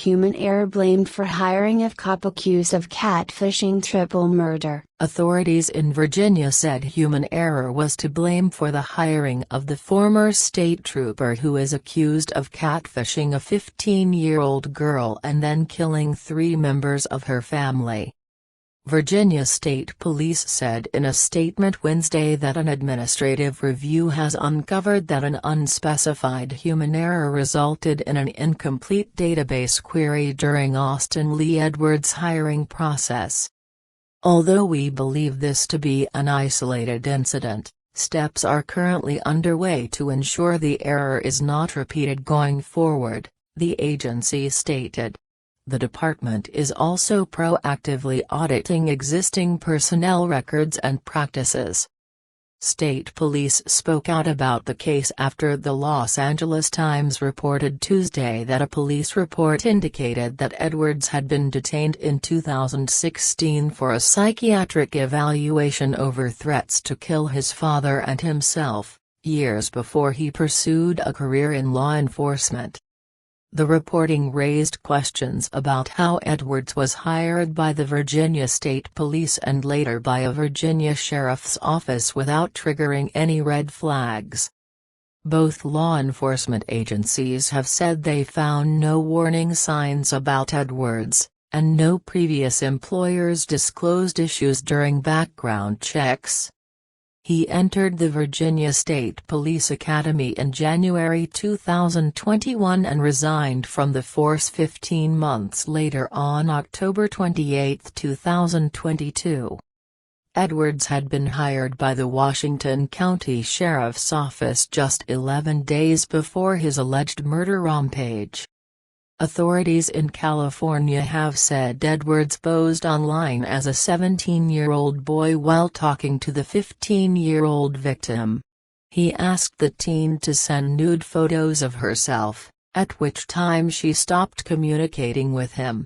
human error blamed for hiring of cop accused of catfishing triple murder. Authorities in Virginia said human error was to blame for the hiring of the former state trooper who is accused of catfishing a 15-year-old girl and then killing 3 members of her family. Virginia State Police said in a statement Wednesday that an administrative review has uncovered that an unspecified human error resulted in an incomplete database query during Austin Lee Edwards' hiring process. Although we believe this to be an isolated incident, steps are currently underway to ensure the error is not repeated going forward, the agency stated. The department is also proactively auditing existing personnel records and practices. State police spoke out about the case after the Los Angeles Times reported Tuesday that a police report indicated that Edwards had been detained in 2016 for a psychiatric evaluation over threats to kill his father and himself, years before he pursued a career in law enforcement. The reporting raised questions about how Edwards was hired by the Virginia State Police and later by a Virginia Sheriff's Office without triggering any red flags. Both law enforcement agencies have said they found no warning signs about Edwards, and no previous employers disclosed issues during background checks. He entered the Virginia State Police Academy in January 2021 and resigned from the force 15 months later on October 28, 2022. Edwards had been hired by the Washington County Sheriff's Office just 11 days before his alleged murder rampage. Authorities in California have said Edwards posed online as a 17-year-old boy while talking to the 15-year-old victim. He asked the teen to send nude photos of herself, at which time she stopped communicating with him.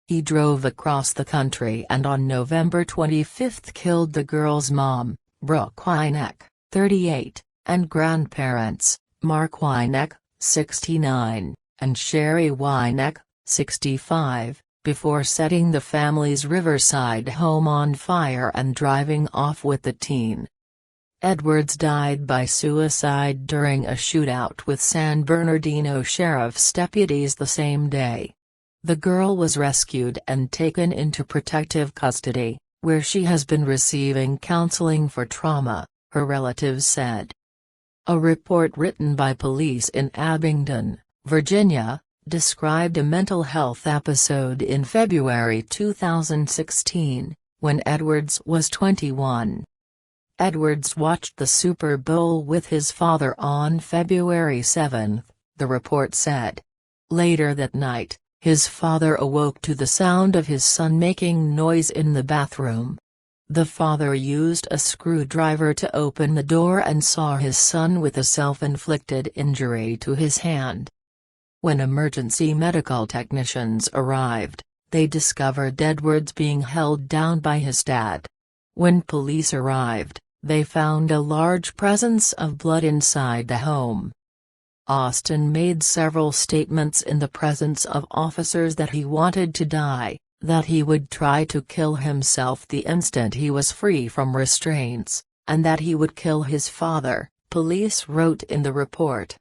He drove across the country and on November 25 killed the girl's mom, Brooke Wyneck, 38, and grandparents, Mark Wyneck, 69. And Sherry Wyneck, 65, before setting the family's Riverside home on fire and driving off with the teen. Edwards died by suicide during a shootout with San Bernardino Sheriff's deputies the same day. The girl was rescued and taken into protective custody, where she has been receiving counseling for trauma, her relatives said. A report written by police in Abingdon, Virginia, described a mental health episode in February 2016, when Edwards was 21. Edwards watched the Super Bowl with his father on February 7, the report said. Later that night, his father awoke to the sound of his son making noise in the bathroom. The father used a screwdriver to open the door and saw his son with a self-inflicted injury to his hand. When emergency medical technicians arrived, they discovered Edwards being held down by his dad. When police arrived, they found a large presence of blood inside the home. Austin made several statements in the presence of officers that he wanted to die, that he would try to kill himself the instant he was free from restraints, and that he would kill his father, police wrote in the report.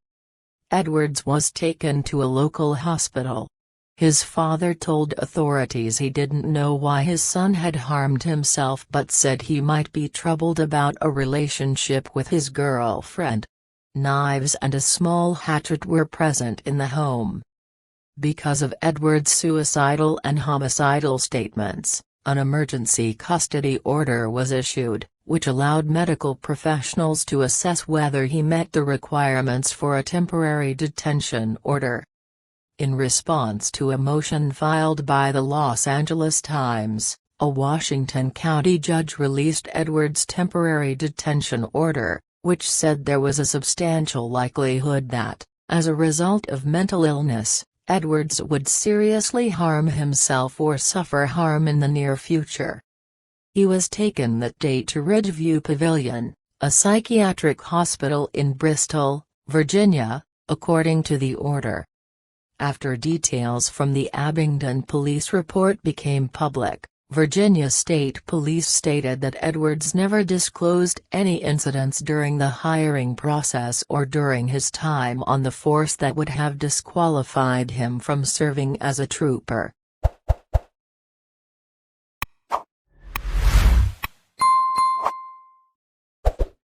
Edwards was taken to a local hospital. His father told authorities he didn't know why his son had harmed himself but said he might be troubled about a relationship with his girlfriend. Knives and a small hatchet were present in the home. Because of Edwards' suicidal and homicidal statements, an emergency custody order was issued, which allowed medical professionals to assess whether he met the requirements for a temporary detention order. In response to a motion filed by the Los Angeles Times, a Washington County judge released Edwards' temporary detention order, which said there was a substantial likelihood that, as a result of mental illness, Edwards would seriously harm himself or suffer harm in the near future. He was taken that day to Ridgeview Pavilion, a psychiatric hospital in Bristol, Virginia, according to the order. After details from the Abingdon police report became public, Virginia State Police stated that Edwards never disclosed any incidents during the hiring process or during his time on the force that would have disqualified him from serving as a trooper.